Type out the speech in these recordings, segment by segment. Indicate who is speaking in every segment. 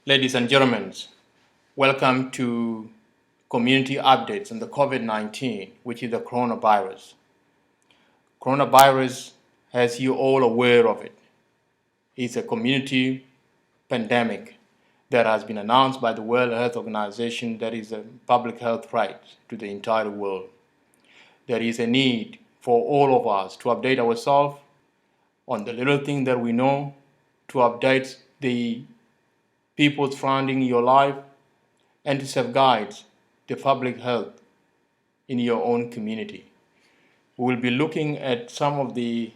Speaker 1: Ladies and gentlemen, welcome to community updates on the COVID-19, which is the coronavirus. Coronavirus, as you all aware of it, is a community pandemic that has been announced by the World Health Organization that is a public health right to the entire world. There is a need for all of us to update ourselves on the little thing that we know, to update the people surrounding your life, and to safeguard the public health in your own community. We will be looking at some of the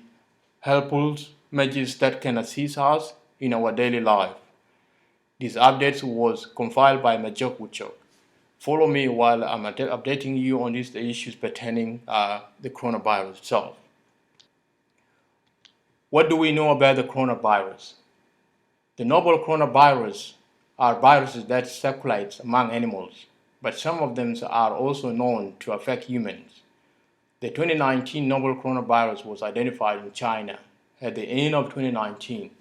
Speaker 1: helpful measures that can assist us in our daily life. These updates was compiled by Majok Wuchok. Follow me while I'm updating you on these issues pertaining the coronavirus itself. What do we know about the coronavirus? The novel coronavirus are viruses that circulate among animals, but some of them are also known to affect humans. The 2019 novel coronavirus was identified in China at the end of 2019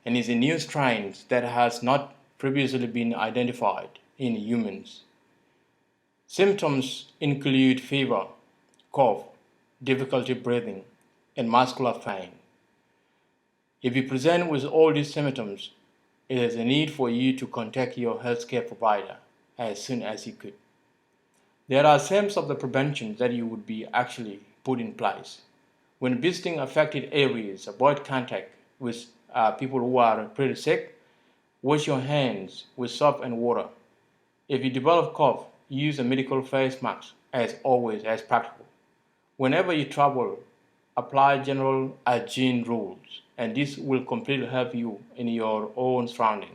Speaker 1: and is a new strain that has not previously been identified in humans. Symptoms include fever, cough, difficulty breathing, and muscular pain. If you present with all these symptoms, it is a need for you to contact your healthcare provider as soon as you could. There are some of the prevention that you would be actually put in place. When visiting affected areas, avoid contact with people who are pretty sick. Wash your hands with soap and water. If you develop cough, use a medical face mask as always as practical. Whenever you travel, apply general hygiene rules, and this will completely help you in your own surrounding.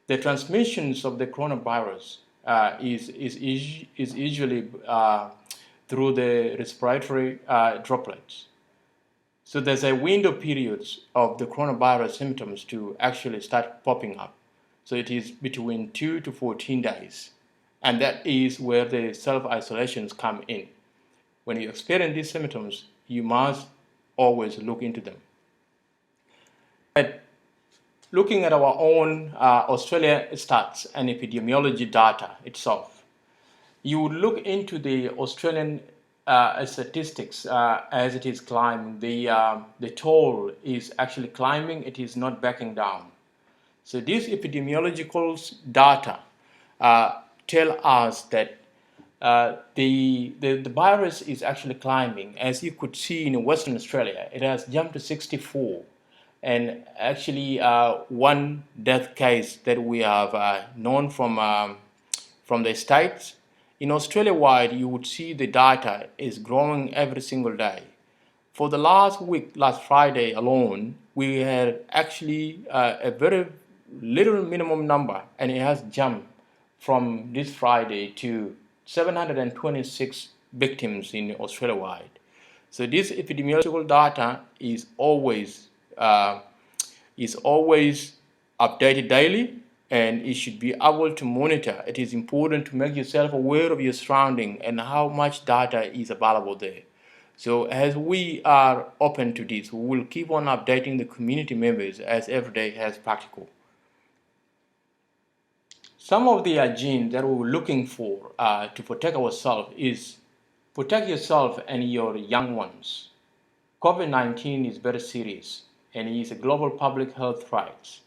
Speaker 1: The transmissions of the coronavirus is usually through the respiratory droplets. So there's a window period of the coronavirus symptoms to actually start popping up. So it is between 2 to 14 days. And that is where the self-isolations come in. When you experience these symptoms, you must always look into them. Looking at our own Australia stats and epidemiology data itself, you would look into the Australian statistics as it is climbing. The toll is actually climbing, it is not backing down. So these epidemiological data tell us that the virus is actually climbing. As you could see in Western Australia, it has jumped to 64. And actually, one death case that we have known from the States, in Australia-wide, you would see the data is growing every single day. For the last week, last Friday alone, we had actually a very little minimum number, and it has jumped from this Friday to 726 victims in Australia-wide. So this epidemiological data is always updated daily, and it should be able to monitor. It is important to make yourself aware of your surrounding and how much data is available there. So as we are open to this, we will keep on updating the community members as every day as practical. Some of the hygiene that we're looking for to protect ourselves is protect yourself and your young ones. COVID-19 is very serious and is a global public health threat.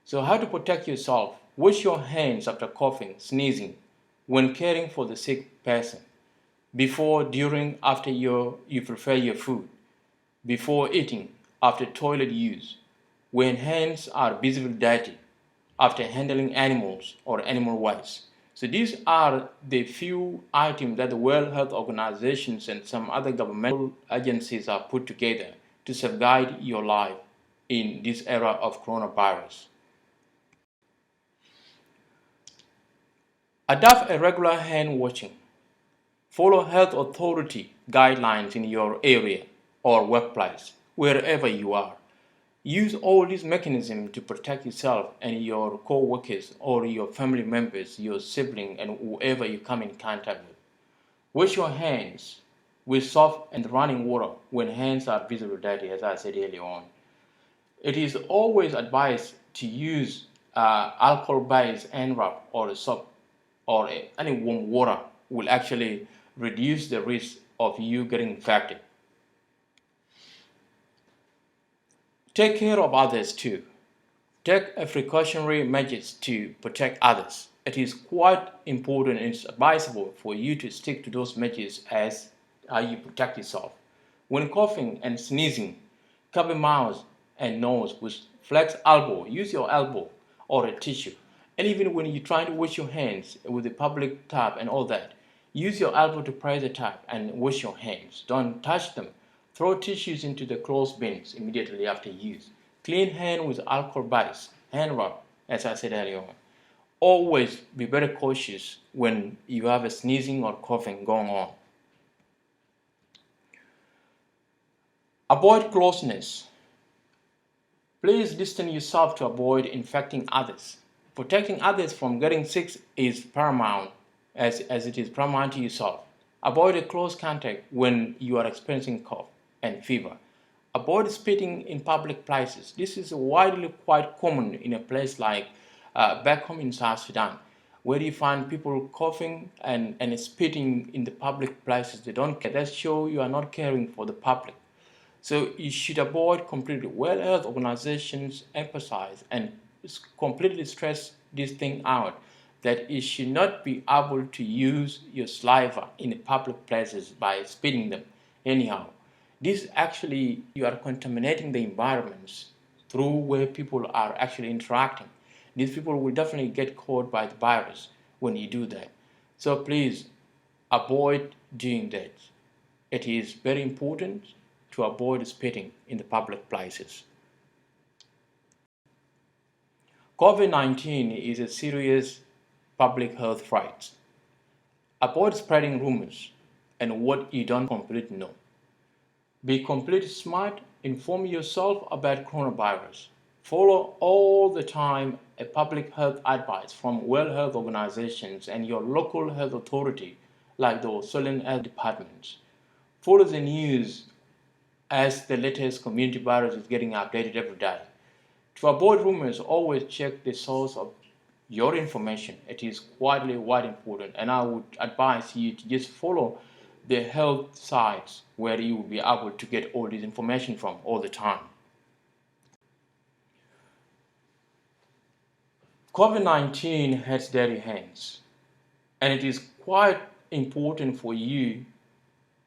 Speaker 1: So how to protect yourself? Wash your hands after coughing, sneezing, when caring for the sick person, before, during, after you prepare your food, before eating, after toilet use, when hands are visibly dirty, after handling animals or animal waste. So these are the few items that the World Health Organizations and some other governmental agencies are put together to safeguard your life in this era of coronavirus. Adopt a regular hand washing. Follow health authority guidelines in your area or workplace, wherever you are. Use all these mechanisms to protect yourself and your co-workers or your family members, your sibling, and whoever you come in contact with. Wash your hands with soap and running water when hands are visibly dirty, as I said earlier on. It is always advised to use alcohol-based hand rub or a soap or any warm water will actually reduce the risk of you getting infected. Take care of others too. Take precautionary measures to protect others. It is quite important and it's advisable for you to stick to those measures as you protect yourself. When coughing and sneezing, cover mouth and nose with flex elbow. Use your elbow or a tissue. And even when you're trying to wash your hands with the public tap and all that, use your elbow to press the tap and wash your hands. Don't touch them. Throw tissues into the closed bins immediately after use. Clean hand with alcohol-based hand rub, as I said earlier on. Always be very cautious when you have a sneezing or coughing going on. Avoid closeness. Please distance yourself to avoid infecting others. Protecting others from getting sick is paramount as it is paramount to yourself. Avoid a close contact when you are experiencing cough and fever. Avoid spitting in public places. This is widely quite common in a place like back home in South Sudan, where you find people coughing and spitting in the public places. They don't care. That shows you are not caring for the public. So you should avoid completely. World Health Organizations emphasize and completely stress this thing out, that you should not be able to use your saliva in the public places by spitting them anyhow. This actually, you are contaminating the environments through where people are actually interacting. These people will definitely get caught by the virus when you do that. So please avoid doing that. It is very important to avoid spitting in the public places. COVID-19 is a serious public health threat. Avoid spreading rumors and what you don't completely know. Be completely smart, inform yourself about coronavirus. Follow all the time a public health advice from World Health Organizations and your local health authority like the Australian Health Departments. Follow the news as the latest community virus is getting updated every day. To avoid rumors, always check the source of your information. It is quite important, and I would advise you to just follow the health sites where you will be able to get all this information from all the time. COVID-19 has dirty hands, and it is quite important for you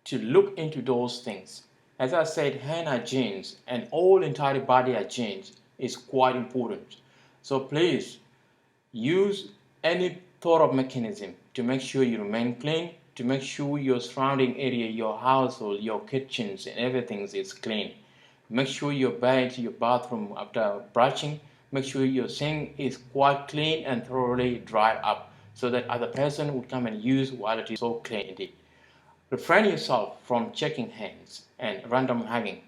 Speaker 1: to look into those things. As I said, hand hygiene and all entire body hygiene is quite important. So please use any thorough mechanism to make sure you remain clean, to make sure your surrounding area, your household, your kitchens and everything is clean. Make sure your bed, your bathroom after brushing, make sure your sink is quite clean and thoroughly dried up so that other person would come and use while it is so clean indeed. Refrain yourself from checking hands and random hugging.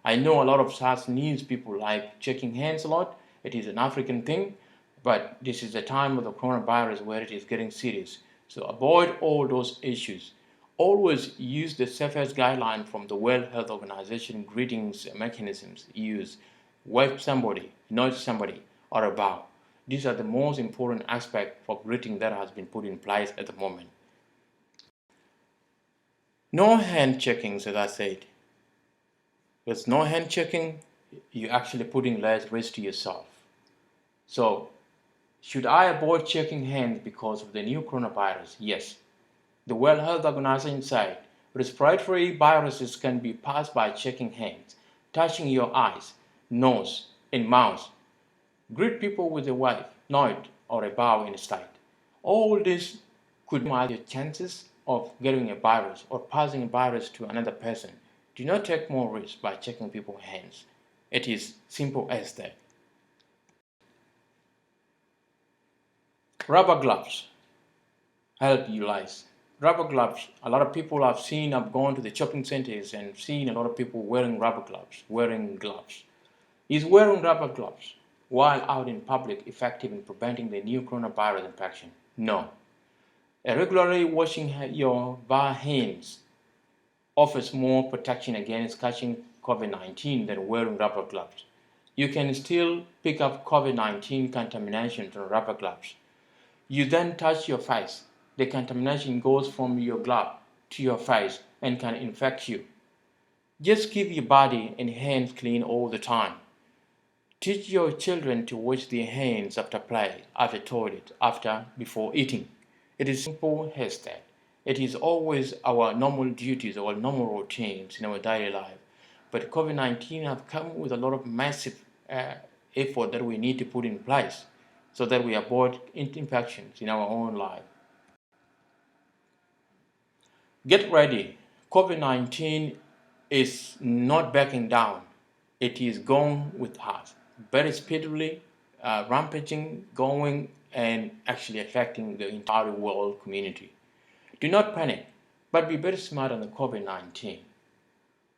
Speaker 1: I know a lot of South Sudanese people like checking hands a lot. It is an African thing, but this is the time of the coronavirus where it is getting serious. So avoid all those issues. Always use the safest guideline from the World Health Organization greetings mechanisms. Use wave somebody, nudge somebody, or a bow. These are the most important aspects for greeting that has been put in place at the moment. No hand checking, as I said. With no hand checking, you're actually putting less risk to yourself. So, should I avoid checking hands because of the new coronavirus? Yes. The World Health Organization said respiratory viruses can be passed by checking hands, touching your eyes, nose, and mouth. Greet people with a wave, nod, or a bow instead. All this could minimize your chances of getting a virus or passing a virus to another person. Do not take more risks by checking people's hands. It is simple as that. Rubber gloves help you guys. Rubber gloves, a lot of people I've gone to the shopping centers and seen a lot of people wearing rubber gloves, wearing gloves. Is wearing rubber gloves while out in public effective in preventing the new coronavirus infection? No. Regularly washing your bare hands offers more protection against catching COVID-19 than wearing rubber gloves. You can still pick up COVID-19 contamination from rubber gloves. You then touch your face. The contamination goes from your glove to your face and can infect you. Just keep your body and hands clean all the time. Teach your children to wash their hands after play, after toilet, before eating. It is simple as that. It is always our normal duties, our normal routines in our daily life. But COVID-19 have come with a lot of massive effort that we need to put in place so that we avoid infections in our own life. Get ready. COVID-19 is not backing down. It is going with us very speedily, rampaging, going, and actually affecting the entire world community. Do not panic, but be very smart on the COVID-19.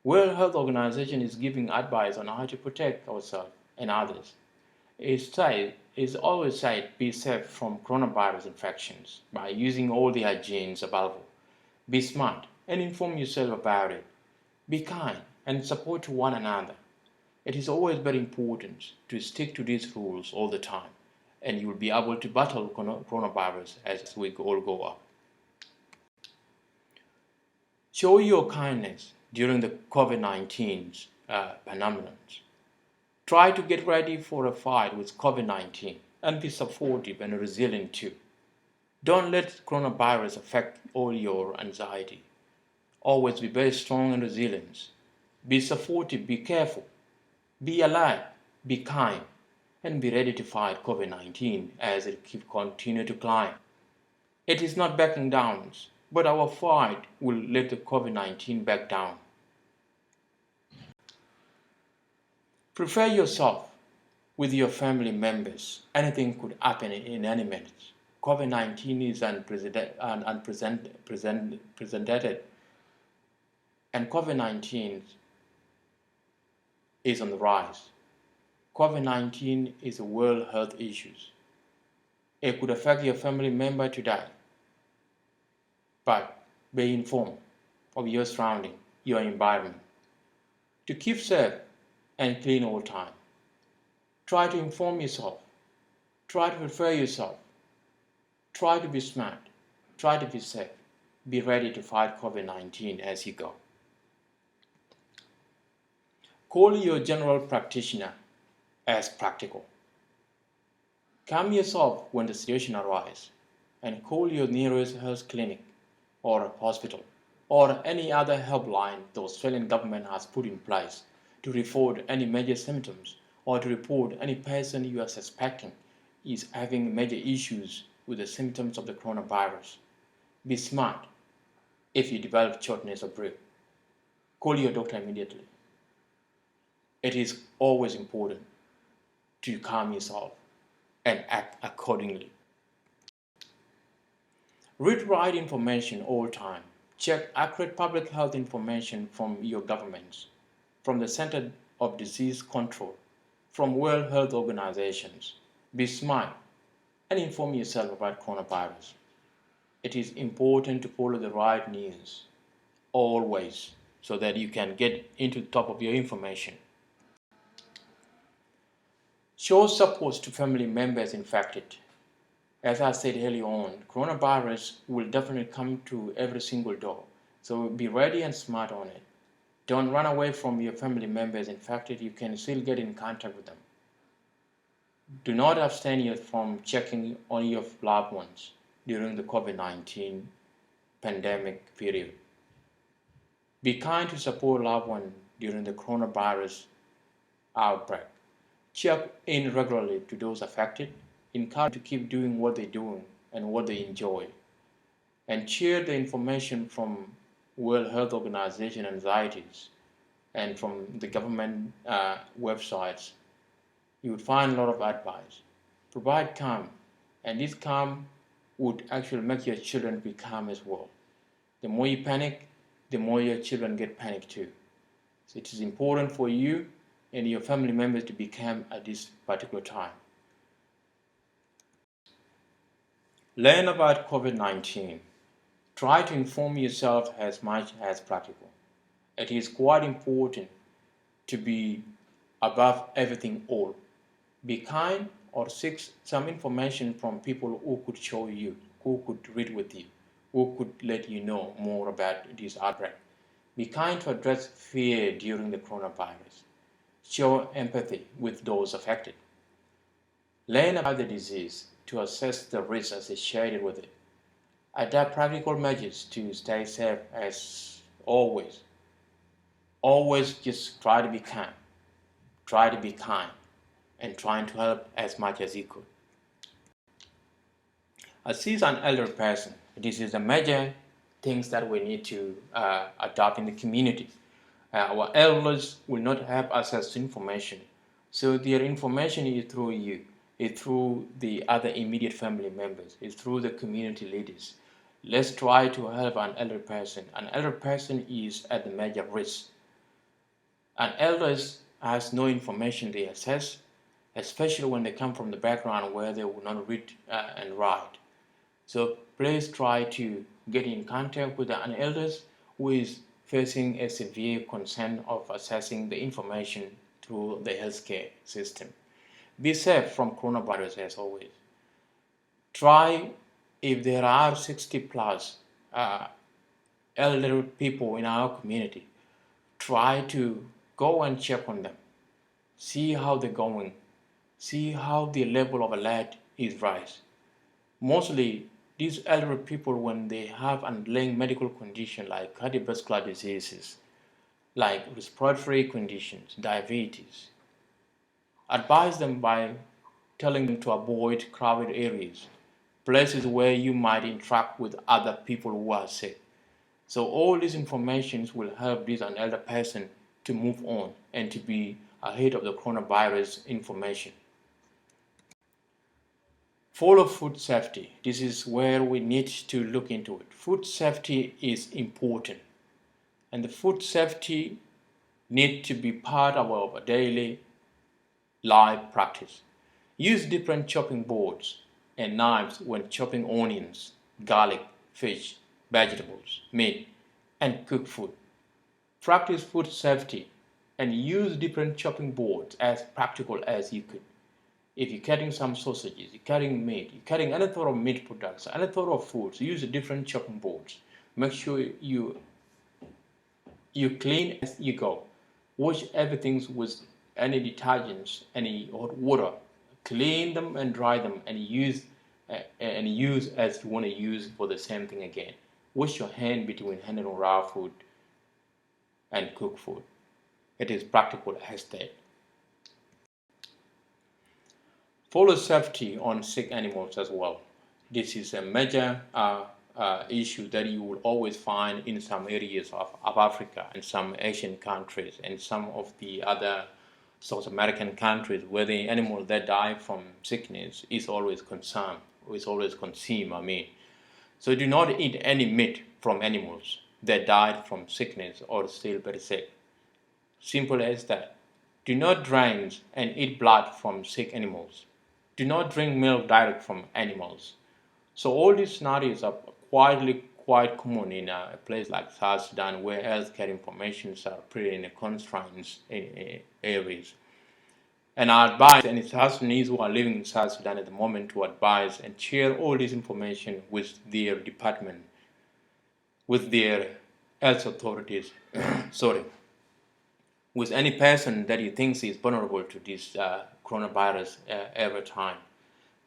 Speaker 1: World Health Organization is giving advice on how to protect ourselves and others. It's always said be safe from coronavirus infections by using all the hygienes available. Be smart and inform yourself about it. Be kind and support one another. It is always very important to stick to these rules all the time, and you will be able to battle coronavirus as we all go up. Show your kindness during the COVID-19 phenomenon. Try to get ready for a fight with COVID-19 and be supportive and resilient too. Don't let coronavirus affect all your anxiety. Always be very strong and resilient. Be supportive, be careful. Be alert, be kind, and be ready to fight COVID-19 as it continue to climb. It is not backing down, but our fight will let the COVID-19 back down. Prepare yourself with your family members. Anything could happen in any minute. COVID-19 is unprecedented, and COVID-19 is on the rise. COVID-19 is a world health issue. It could affect your family member today, but be informed of your surrounding, your environment. To keep safe and clean all the time, try to inform yourself, try to prepare yourself, try to be smart, try to be safe, be ready to fight COVID-19 as you go. Call your general practitioner as practical. Calm yourself when the situation arises and call your nearest health clinic or hospital or any other helpline the Australian government has put in place to report any major symptoms or to report any person you are suspecting is having major issues with the symptoms of the coronavirus. Be smart. If you develop shortness of breath, call your doctor immediately. It is always important to calm yourself and act accordingly. Read right information all the time. Check accurate public health information from your governments, from the Center of Disease Control, from World Health Organizations. Be smart and inform yourself about coronavirus. It is important to follow the right news always so that you can get into the top of your information. Show support to family members infected. As I said earlier on, coronavirus will definitely come to every single door. So be ready and smart on it. Don't run away from your family members infected. You can still get in contact with them. Do not abstain from checking on your loved ones during the COVID-19 pandemic period. Be kind to support loved ones during the coronavirus outbreak. Check in regularly to those affected. Encourage to keep doing what they're doing and what they enjoy. And share the information from World Health Organization anxieties and from the government websites. You would find a lot of advice. Provide calm, and this calm would actually make your children be calm as well. The more you panic, the more your children get panicked too. So it is important for you and your family members to be calm at this particular time. Learn about COVID-19. Try to inform yourself as much as practical. It is quite important to be above everything all. Be kind or seek some information from people who could show you, who could read with you, who could let you know more about this outbreak. Be kind to address fear during the coronavirus. Show empathy with those affected. Learn about the disease to assess the risks associated with it. Adapt practical measures to stay safe as always. Always just try to be calm, try to be kind, and trying to help as much as you could. Assist an elder person. This is a major things that we need to adopt in the community. Our elders will not have access to information, so their information is through you, is through the other immediate family members, is through the community leaders. Let's try to help an elder person. An elder person is at the major risk. An elder has no information they access, especially when they come from the background where they will not read and write. So please try to get in contact with an elder who is facing a severe concern of accessing the information through the healthcare system. Be safe from coronavirus as always. Try, if there are 60 plus elderly people in our community, try to go and check on them. See how they're going. See how the level of alert is rise. Mostly, these elderly people, when they have underlying medical conditions like cardiovascular diseases, like respiratory conditions, diabetes, advise them by telling them to avoid crowded areas, places where you might interact with other people who are sick. So all these information will help this an elder person to move on and to be ahead of the coronavirus information. Follow food safety. This is where we need to look into it. Food safety is important, and the food safety need to be part of our daily life practice. Use different chopping boards and knives when chopping onions, garlic, fish, vegetables, meat, and cooked food. Practice food safety and use different chopping boards as practical as you could. If you're cutting some sausages, you're cutting meat, you're cutting any sort of meat products, any sort of foods, use different chopping boards. Make sure you clean as you go. Wash everything with any detergents, any hot water. Clean them and dry them and use as you want to use for the same thing again. Wash your hand between handling raw food and cooked food. It is practical as that. Follow safety on sick animals as well. This is a major issue that you will always find in some areas of Africa and some Asian countries and some of the other South American countries where the animal that die from sickness is always consumed. So do not eat any meat from animals that died from sickness or still very sick. Simple as that. Do not drink and eat blood from sick animals. Do not drink milk direct from animals. So all these scenarios are quite common in a place like South Sudan where healthcare information are pretty in constraints in areas. And I advise any South Sudanese who are living in South Sudan at the moment to advise and share all this information with their department, with their health authorities, with any person that you think is vulnerable to this coronavirus every time.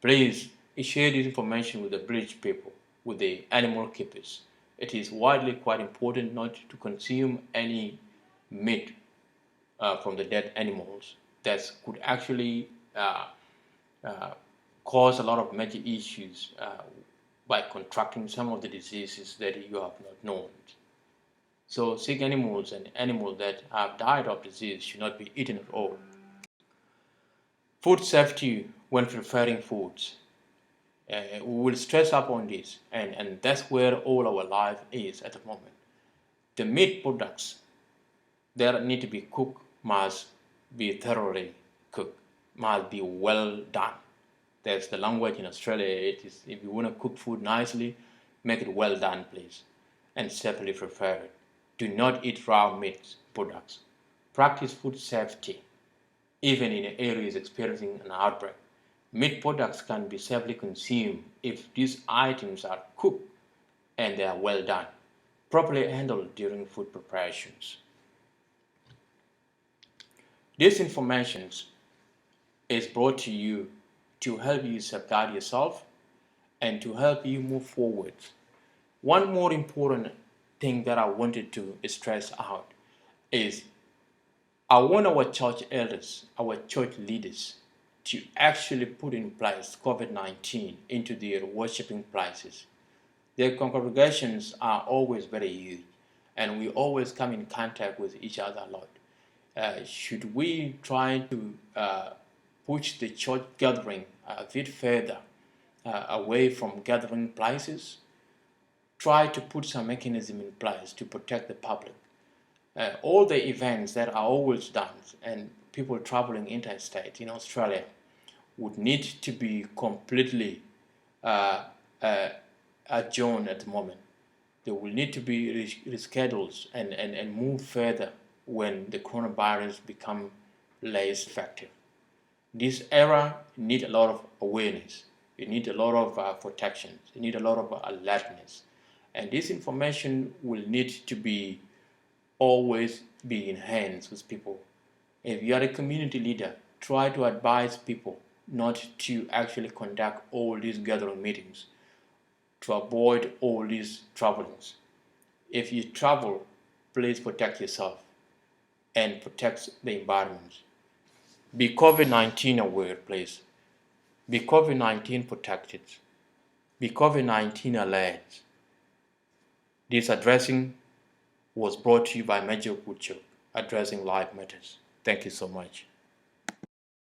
Speaker 1: Please share this information with the village people, with the animal keepers. It is widely quite important not to consume any meat from the dead animals that could actually cause a lot of major issues by contracting some of the diseases that you have not known. So sick animals and animals that have died of disease should not be eaten at all. Food safety when preparing foods. We will stress up on this, and that's where all our life is at the moment. The meat products that need to be cooked must be thoroughly cooked, must be well done. That's the language in Australia. It is, if you want to cook food nicely, make it well done, please, and safely prepared. Do not eat raw meat products. Practice food safety. even in areas experiencing an outbreak. Meat products can be safely consumed if these items are cooked and they are well done, properly handled during food preparations. This information is brought to you to help you safeguard yourself and to help you move forward. One more important thing that I wanted to stress out is I want our church elders, our church leaders, to actually put in place COVID-19 into their worshiping places. Their congregations are always very huge, and we always come in contact with each other a lot. Should we try to push the church gathering a bit further away from gathering places? Try to put some mechanism in place to protect the public. All the events that are always done and people traveling interstate in Australia would need to be completely uh, uh, adjourned at the moment. They will need to be rescheduled and move further when the coronavirus become less effective. This era need a lot of awareness. You need a lot of protection. You need a lot of alertness. And this information will need to be always be in hands with people. If you are a community leader, try to advise people not to actually conduct all these gathering meetings, to avoid all these travelings. If you travel, please protect yourself and protect the environment. Be COVID-19 aware, please. Be COVID-19 protected. Be COVID-19 alert. This addressing was brought to you by Major Kucho, addressing live matters. Thank you so much.